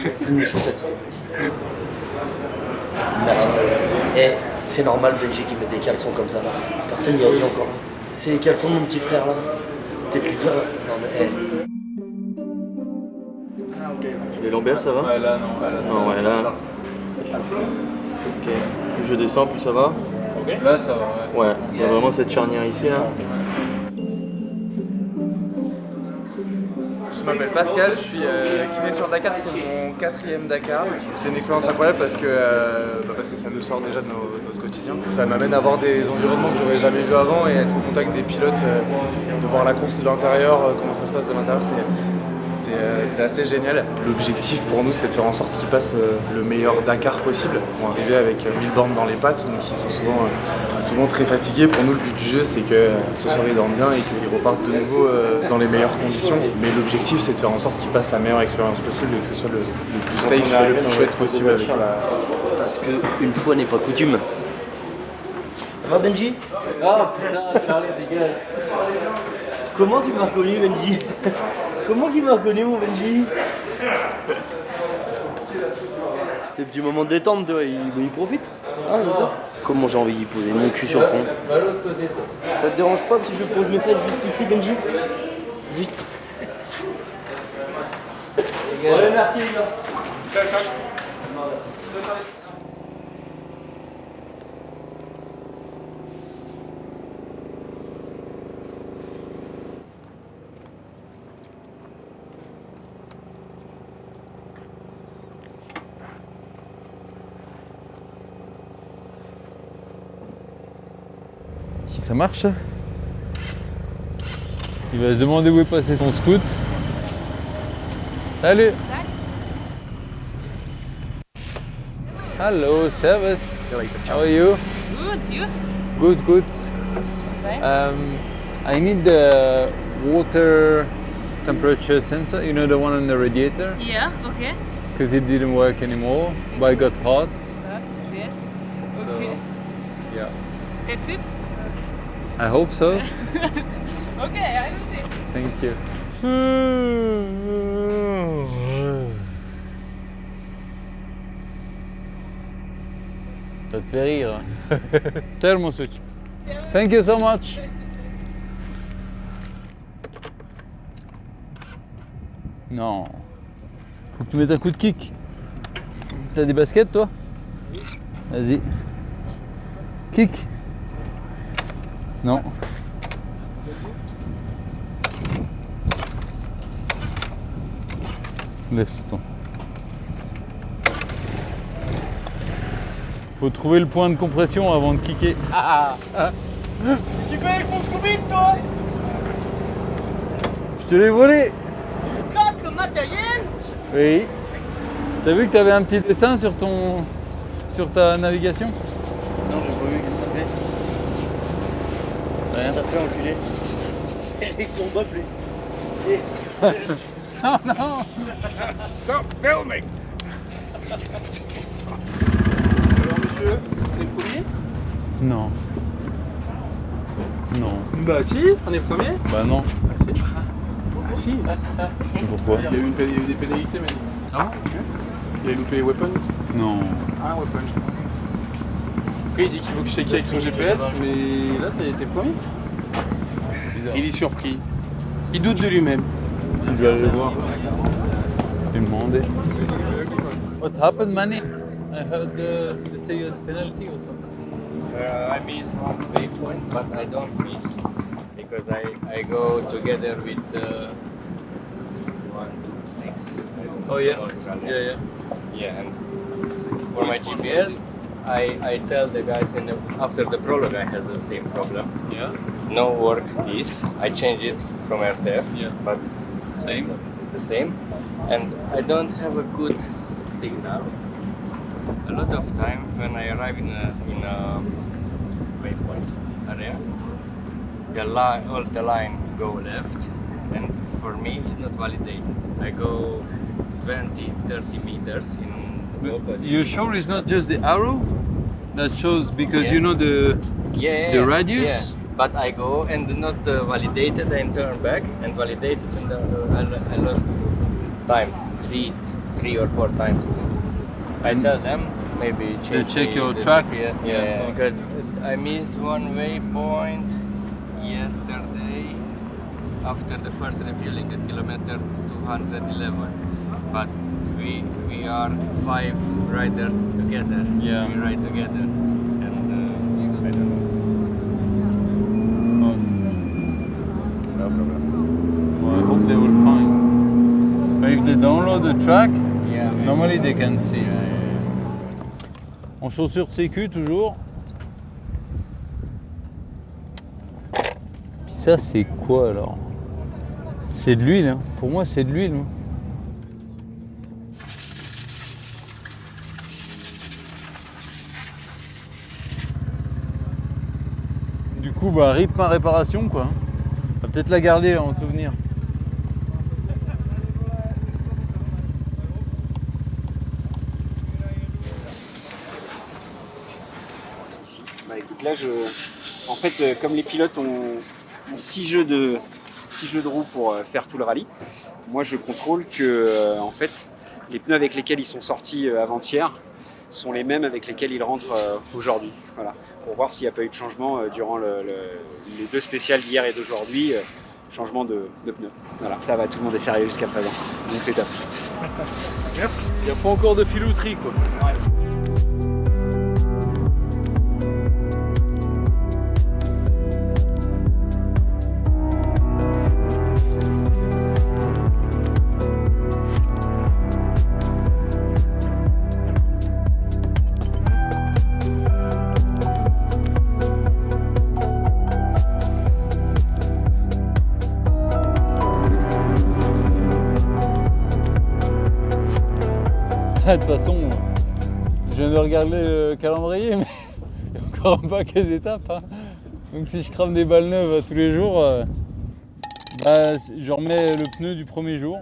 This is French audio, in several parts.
Fume les chaussettes, s'il te plaît. Merci. Et c'est normal, Benji, qui met des caleçons comme ça, là. Personne n'y a dit encore. C'est les caleçons de mon petit frère, là. T'es plus dire, là. Non, mais, Les lombaires, ça va? Ouais, là, non. Non, ouais, là. Ok. Plus je descends, plus ça va? Là, ça va, ouais. Ouais, il y a vraiment cette charnière ici, là. Je m'appelle Pascal, je suis kiné sur Dakar, c'est mon 4e Dakar. C'est une expérience incroyable parce que ça nous sort déjà de notre quotidien. Ça m'amène à voir des environnements que j'aurais jamais vus avant et être au contact des pilotes, de voir la course de l'intérieur, comment ça se passe de l'intérieur, c'est assez génial. L'objectif pour nous, c'est de faire en sorte qu'ils passent le meilleur Dakar possible. Ils vont arriver avec 1000 bornes dans les pattes, donc ils sont souvent très fatigués. Pour nous, le but du jeu, c'est que ce soir ils dorment bien et qu'ils repartent de nouveau dans les meilleures conditions. Mais l'objectif, c'est de faire en sorte qu'ils passent la meilleure expérience possible et que ce soit le plus safe et le plus chouette possible avec eux. parce que une fois n'est pas coutume. Ça va, Benji? Ah putain, Charlie, dégage. Comment tu m'as reconnu, Benji? Comment il m'a reconnu, mon Benji? C'est un petit moment de détente, toi, il profite. Ah, c'est ça? Comment j'ai envie d'y poser mon cul sur le front? Ça te dérange pas si je pose mes fesses juste ici, Benji? Juste. Ouais, merci, les gars. Ça marche ça? Il va se demander où est passé son scoot. Salut! Hello, service. How are you? Good, you? Good. Okay. I need the water temperature sensor, you know, the one on the radiator, Yeah, okay. because it didn't work anymore, but it got hot. Yes. Okay. Yeah. That's it? I hope so. Okay, I will see. Thank you. Ça te fait rire. Thermo switch. Thank you so much. Non. Faut que tu mettes un coup de kick. T'as des baskets toi? Vas-y. Kick. Non. Laisse toi. Faut trouver le point de compression avant de kicker. Super avec mon Scooby, toi! Je te l'ai volé. Tu casses le matériel? Oui. T'as vu que t'avais un petit dessin sur ta navigation? Non, j'ai pas vu, qu'est-ce que ça fait? Rien. Ça fait enculé. C'est avec son bas plus. Oh non. Stop filming! Alors monsieur, c'est le premier? Non. Non. Bah si, on est premier. Bah non. Ah si. Ah si. Pourquoi? Il y a eu des pénalités, mais... Ah il a loupé les weapons? Non. Ah, weapon. Après il dit qu'il faut que je check avec son GPS, mais là t'as été premier. Bizarre. Il est surpris. Il doute de lui-même. Je vais aller le voir. Je vais demander. What happened, Manny? I heard they say you had penalty or something. I miss one waypoint, but I don't miss because I go together with 126. Oh yeah. Australia. Yeah. Yeah, and for my GPS, I tell the guys after the prologue I had the same problem. Yeah. No work this. I change it from RTF, Yeah. but Same. the same, and I don't have a good signal. A lot of time when I arrive in a waypoint area, all the line go left, and for me it's not validated. I go 20-30 meters in opposite. You sure it's not just the arrow that shows because Yeah. you know the Yeah, radius? yeah. But I go and not validated and turn back and validated and I lost time, 3 or 4 times. I tell them maybe change check me your the track? GPS. Yeah. Yeah, because I missed one waypoint yesterday after the first refueling at kilometer 211. But we are 5 riders together. Yeah. We ride together, and I don't know. Oh. No problem. Well, I hope they will find. But if they download the track, Yeah. normally they can see. En chaussures de sécu toujours. Puis ça c'est quoi alors? C'est de l'huile, hein. Pour moi c'est de l'huile. Hein. Du coup bah rip ma réparation quoi. On va peut-être la garder en souvenir. Ici. Bah écoute, là, en fait, comme les pilotes ont 6 jeux de roues pour faire tout le rallye, moi je contrôle que en fait, les pneus avec lesquels ils sont sortis avant-hier sont les mêmes avec lesquels ils rentrent aujourd'hui. Voilà. Pour voir s'il n'y a pas eu de changement durant les 2 spéciales d'hier et d'aujourd'hui, changement de pneus. Voilà, ça va, tout le monde est sérieux jusqu'à présent. Donc c'est top. Il n'y a pas encore de filouterie quoi. De toute façon, je viens de regarder le calendrier, mais il y a encore un paquet d'étapes. Hein. Donc si je crame des balles neuves tous les jours, je remets le pneu du premier jour.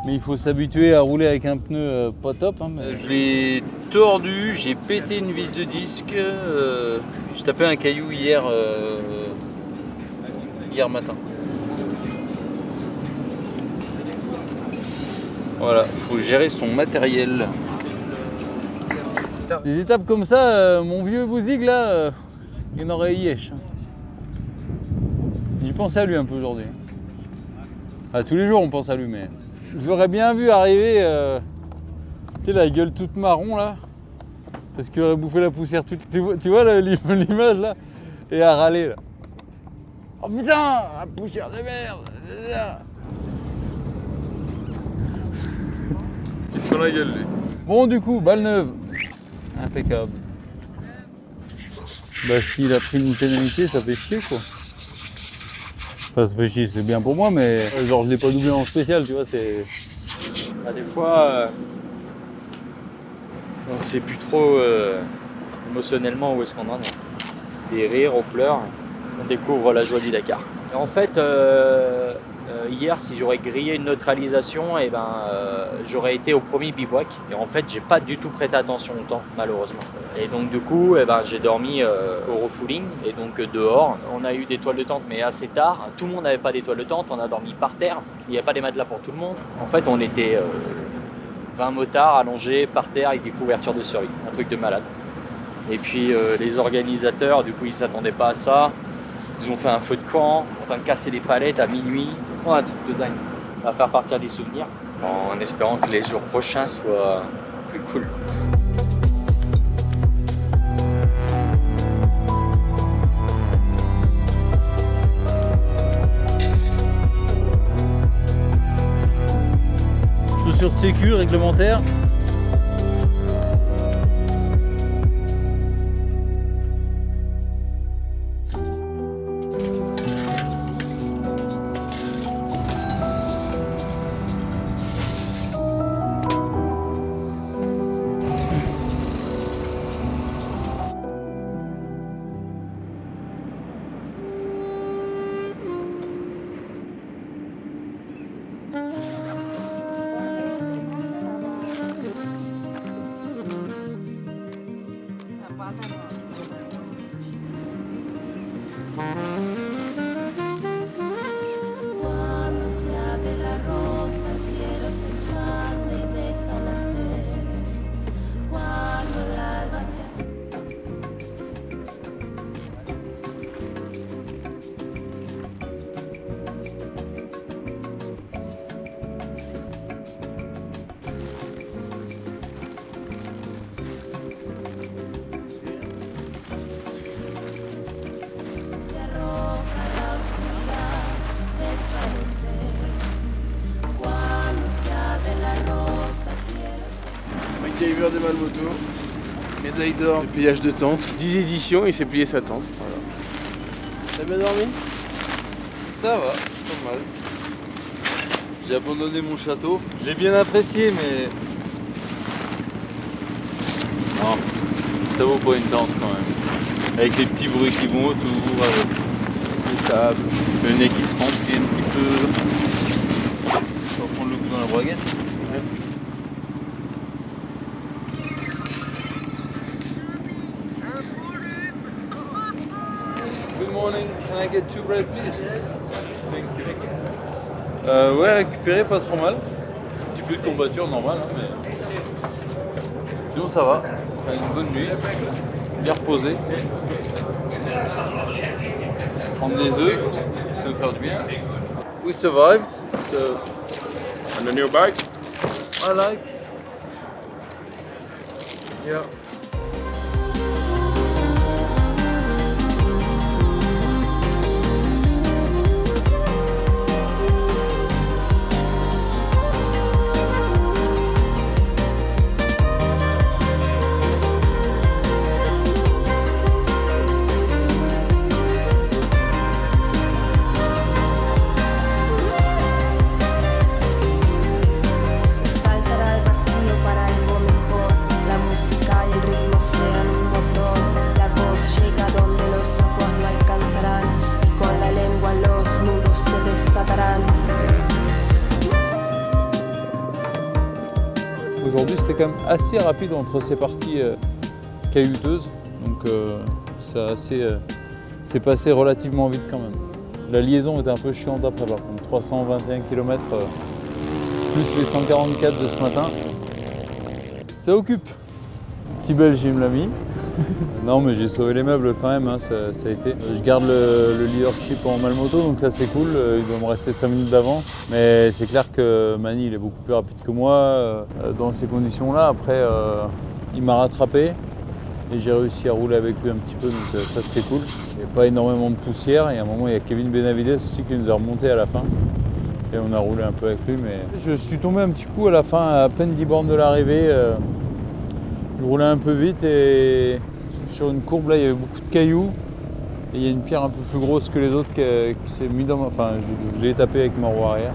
Mais il faut s'habituer à rouler avec un pneu pas top. Hein, je l'ai tordu, j'ai pété une vis de disque. J'ai tapé un caillou hier matin. Voilà, faut gérer son matériel. Des étapes comme ça, mon vieux Bouzig là, il en aurait yèche. J'y pensais à lui un peu aujourd'hui. Ah, tous les jours on pense à lui, mais je l'aurais bien vu arriver, tu sais, la gueule toute marron là, parce qu'il aurait bouffé la poussière toute. Tu vois l'image là, et à râler là. Oh putain, la poussière de merde. Il se la gueule lui. Bon du coup, balle neuve. Impeccable. Bah s'il a pris une pénalité, ça fait chier quoi. Enfin, ça fait chier, c'est bien pour moi, mais genre je l'ai pas doublé en spécial, tu vois, c'est. Bah, des fois, On sait plus trop émotionnellement où est-ce qu'on en est. Des rires, on pleure, on découvre la joie du Dakar. Et en fait, hier, si j'aurais grillé une neutralisation, j'aurais été au premier bivouac. Et en fait, j'ai pas du tout prêté attention au temps, malheureusement. Et donc du coup, j'ai dormi au refouling, et donc dehors. On a eu des toiles de tente, mais assez tard. Tout le monde n'avait pas des toiles de tente, on a dormi par terre. Il n'y avait pas des matelas pour tout le monde. En fait, on était 20 motards allongés par terre avec des couvertures de cerise. Un truc de malade. Et puis les organisateurs, du coup, ils s'attendaient pas à ça. Ils ont fait un feu de camp, en train de casser des palettes à minuit. Oh, un truc de dingue. On va faire partir des souvenirs en espérant que les jours prochains soient plus cool. Chaussures de sécu réglementaires. suiveur de Malmoto, médaille d'or de pliage de tente, 10 éditions, il s'est plié sa tente. Voilà. T'as bien dormi? Ça va, pas mal. J'ai abandonné mon château. J'ai bien apprécié, mais... Non, ça vaut pas une tente quand même. Avec les petits bruits qui vont autour, avec le sable, le nez qui se remplit un petit peu. On va prendre le coup dans la braguette. Ouais. Good morning, can I get 2 bread please? Thank you. Ouais, récupérer pas trop mal. Un petit peu de courbature normal, hein, mais... Sinon ça va. Une bonne nuit, bien reposé. Prendre des œufs, ça nous faire du bien. We survived, so... And the new bike? I like. Yeah. Saltará el vacío para algo mejor. La música y el ritmo sean un motor. La voz llega donde los ojos no alcanzarán. Y con la lengua los nudos se desatarán. Aujourd'hui c'était quand même assez rapide entre ces parties caillouteuses, donc c'est passé relativement vite quand même. La liaison était un peu chiante après par contre, 321 km plus les 144 de ce matin, ça occupe. Petit Belge il me l'a mis. Non mais j'ai sauvé les meubles quand même, hein, ça a été. Je garde le leadership en Malmoto donc ça c'est cool, il doit me rester 5 minutes d'avance. Mais c'est clair que Mani il est beaucoup plus rapide que moi dans ces conditions là. Après il m'a rattrapé et j'ai réussi à rouler avec lui un petit peu donc ça c'était cool. Il n'y a pas énormément de poussière et à un moment il y a Kevin Benavides aussi qui nous a remonté à la fin. Et on a roulé un peu avec lui mais je suis tombé un petit coup à la fin à peine 10 bornes de l'arrivée. Je roulais un peu vite et sur une courbe là il y avait beaucoup de cailloux et il y a une pierre un peu plus grosse que les autres qui s'est mis dans ma... Enfin je l'ai tapé avec ma roue arrière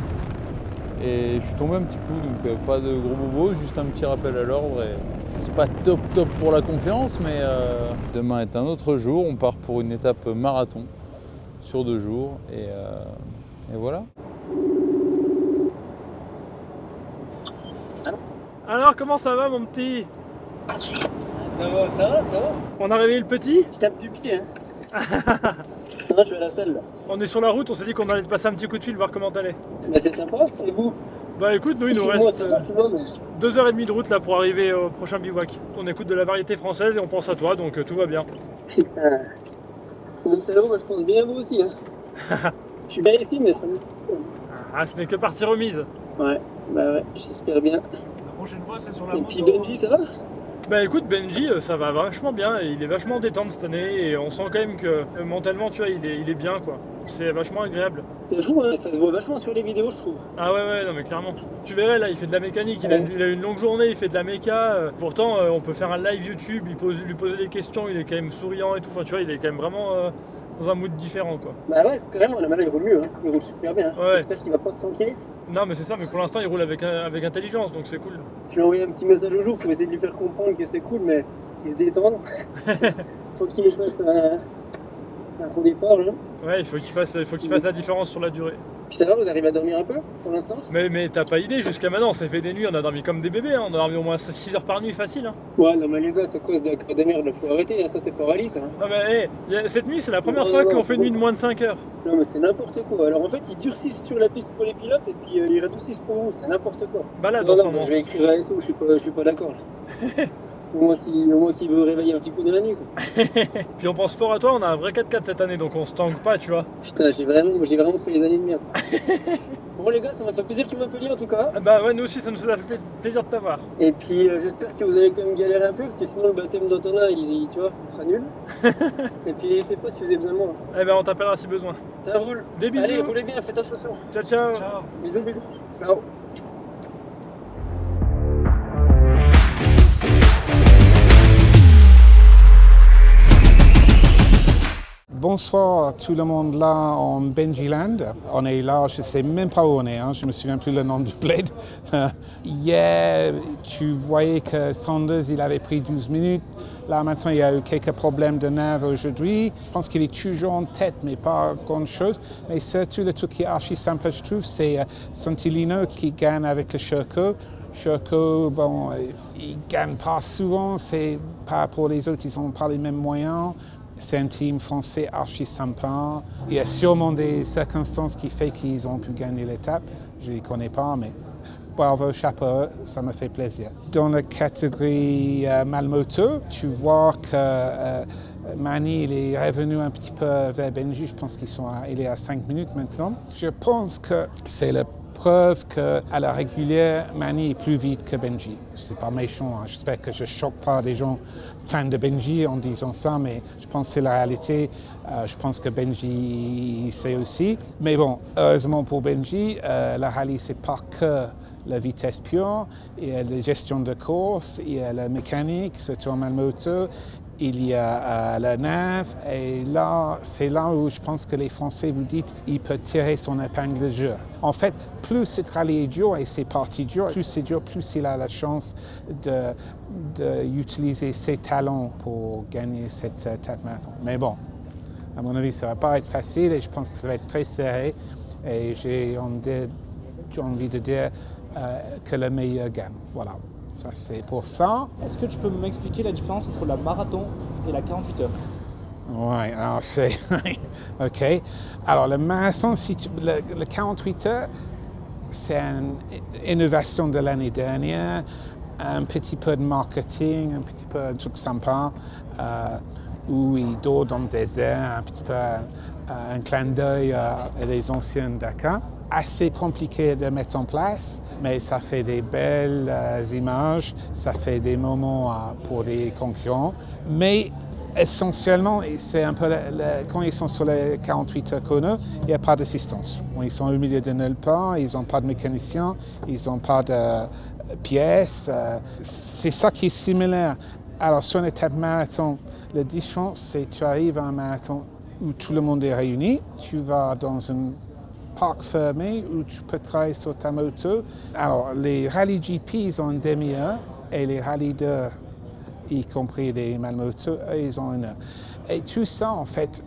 et je suis tombé un petit coup donc pas de gros bobos, juste un petit rappel à l'ordre et c'est pas top pour la confiance mais demain est un autre jour, on part pour une étape marathon sur 2 jours et voilà. Alors comment ça va mon petit? Ça va. On a réveillé le petit? Je tape du pied, hein. Non, je suis à la salle là. On est sur la route, on s'est dit qu'on allait te passer un petit coup de fil, voir comment t'allais. Bah c'est sympa, et vous? Bah écoute, nous il nous Moi, reste ça va, tu vois, mais... 2h30 de route là pour arriver au prochain bivouac. On écoute de la variété française et on pense à toi, donc tout va bien. Putain. Mon salaud, moi je pense bien à vous aussi, hein. Je suis bien ici, mais ça me... Ah, ce n'est que partie remise. Ouais, bah ouais, j'espère bien. La prochaine fois c'est sur la Et moto. puis Benji, ça va? Bah écoute, Benji, ça va vachement bien, il est vachement détente cette année et on sent quand même que mentalement, tu vois, il est bien quoi. C'est vachement agréable. C'est fou, hein, ça se voit vachement sur les vidéos, je trouve. Ah ouais, non mais clairement. Tu verrais là, il fait de la mécanique, il a une longue journée, il fait de la méca. Pourtant, on peut faire un live YouTube, lui poser des questions, il est quand même souriant et tout. Enfin, tu vois, il est quand même vraiment dans un mood différent quoi. Bah ouais, carrément, la malade il roule mieux, hein. Il roule super bien. Ouais. J'espère qu'il va pas se tanker. Non mais c'est ça, mais pour l'instant il roule avec intelligence, donc c'est cool. Je lui ai envoyé un petit message au jour pour essayer de lui faire comprendre que c'est cool, mais qu'il se détende. Faut qu'il nous fasse un faux départ là. Ouais, il faut qu'il fasse la différence sur la durée. Puis ça va, vous arrivez à dormir un peu pour l'instant? Mais t'as pas idée, jusqu'à maintenant, on s'est fait des nuits, on a dormi comme des bébés, hein. On a dormi au moins 6 heures par nuit facile. Hein. Ouais, non mais les gars, c'est à cause de la cœur de merde, faut arrêter, ça c'est paralyse. Hein. Non mais cette nuit, c'est la première fois qu'on fait une nuit de moins de 5 heures. Non mais c'est n'importe quoi. Alors en fait, ils durcissent sur la piste pour les pilotes et puis ils radoucissent pour vous, c'est n'importe quoi. Balade non, en ce non, moment. je vais écrire à SO, je suis pas d'accord là. Au moins s'il veut réveiller un petit coup de la nuit quoi. Puis on pense fort à toi, on a un vrai 4x4 cette année, donc on se tangue pas, tu vois. Putain, j'ai vraiment fait les années de merde. Bon les gars, ça m'a fait plaisir que tu m'appeliez en tout cas. Ah bah ouais, nous aussi, ça nous a fait plaisir de t'avoir. Et puis j'espère que vous allez quand même galérer un peu, parce que sinon le baptême d'Antonin, tu vois, il sera nul. Et puis n'hésitez pas si vous avez besoin de moi. Eh ben on t'appellera si besoin. Ça roule. Des bisous. Allez, roulez bien, faites attention. Ciao. Bisous. Ciao. bonsoir tout le monde là en Benjiland. On est là, je ne sais même pas où on est, je ne me souviens plus le nom du bled. Hier, tu voyais que Sanders, il avait pris 12 minutes. Là maintenant, il y a eu quelques problèmes de nerfs aujourd'hui. Je pense qu'il est toujours en tête, mais pas grand-chose. Mais surtout, le truc qui est archi sympa, je trouve, c'est Santilino qui gagne avec le Sherco. Sherco, bon, il ne gagne pas souvent, c'est pas pour les autres, ils n'ont pas les mêmes moyens. C'est un team français archi sympa. Il y a sûrement des circonstances qui font qu'ils ont pu gagner l'étape. Je ne les connais pas, mais bravo, chapeau, ça me fait plaisir. Dans la catégorie Malmoto, tu vois que Mani il est revenu un petit peu vers Benji. Je pense qu'il est à 5 minutes maintenant. Je pense que c'est la preuve qu'à la régulière, Mani est plus vite que Benji. C'est pas méchant, j'espère que je choque pas des gens fans de Benji en disant ça, mais je pense que c'est la réalité. Je pense que Benji sait aussi. Mais bon, heureusement pour Benji, la rallye c'est pas que la vitesse pure, il y a la gestion de course, il y a la mécanique, surtout en Malmoto, il y a la nave, et là, c'est là où je pense que les Français vous dites il peut tirer son épingle de jeu. En fait, plus cette rallye est dur et c'est parti dur, plus c'est dur, plus il a la chance d'utiliser ses talents pour gagner cette étape marathon. Mais bon, à mon avis, ça ne va pas être facile et je pense que ça va être très serré. Et j'ai envie de dire que le meilleur gagne. Voilà. Ça, c'est pour ça. Est-ce que tu peux m'expliquer la différence entre la marathon et la 48 heures? Oui, alors c'est... OK. Alors, le marathon, le 48 heures, c'est une innovation de l'année dernière, un petit peu de marketing, un petit peu de truc sympa, où il dort dans le désert, un petit peu un clin d'œil à les anciens Dakar. Assez compliqué de mettre en place, mais ça fait des belles images, ça fait des moments pour les concurrents. Mais essentiellement, c'est un peu quand ils sont sur les 48 heures chrono, il n'y a pas d'assistance. Ils sont au milieu de nulle part, ils n'ont pas de mécanicien, ils n'ont pas de pièces. C'est ça qui est similaire. Alors sur une étape marathon, la différence, c'est que tu arrives à un marathon où tout le monde est réuni, tu vas dans un parc fermé où tu peux travailler sur ta moto. Alors, les rallyes GP, ils ont une demi-heure et les rallyes d'heure, y compris les Malmoto, eux, ils ont 1 heure. Et tout ça, en fait,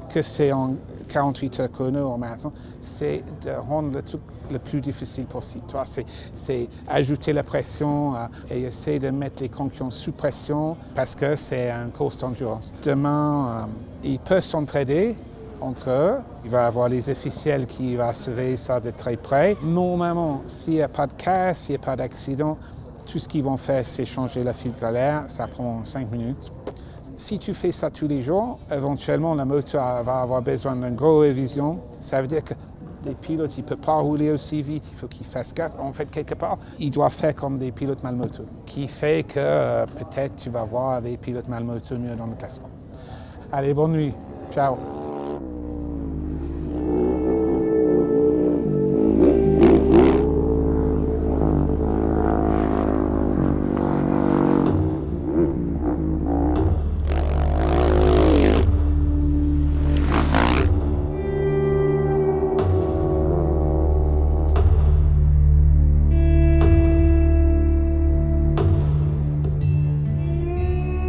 que c'est en 48 heures chrono au marathon, c'est de rendre le truc le plus difficile possible. C'est ajouter la pression et essayer de mettre les concurrents sous pression parce que c'est une course d'endurance. Demain, ils peuvent s'entraider entre eux. Il va y avoir les officiels qui vont surveiller ça de très près. Normalement, s'il n'y a pas de casse, s'il n'y a pas d'accident, tout ce qu'ils vont faire, c'est changer le filtre à l'air. Ça prend 5 minutes. Si tu fais ça tous les jours, éventuellement, la moto va avoir besoin d'une grosse révision. Ça veut dire que des pilotes, ils ne peuvent pas rouler aussi vite. Il faut qu'ils fassent gaffe. En fait, quelque part, ils doivent faire comme des pilotes Malmoto, qui fait que peut-être tu vas voir des pilotes Malmoto mieux dans le classement. Allez, bonne nuit. Ciao.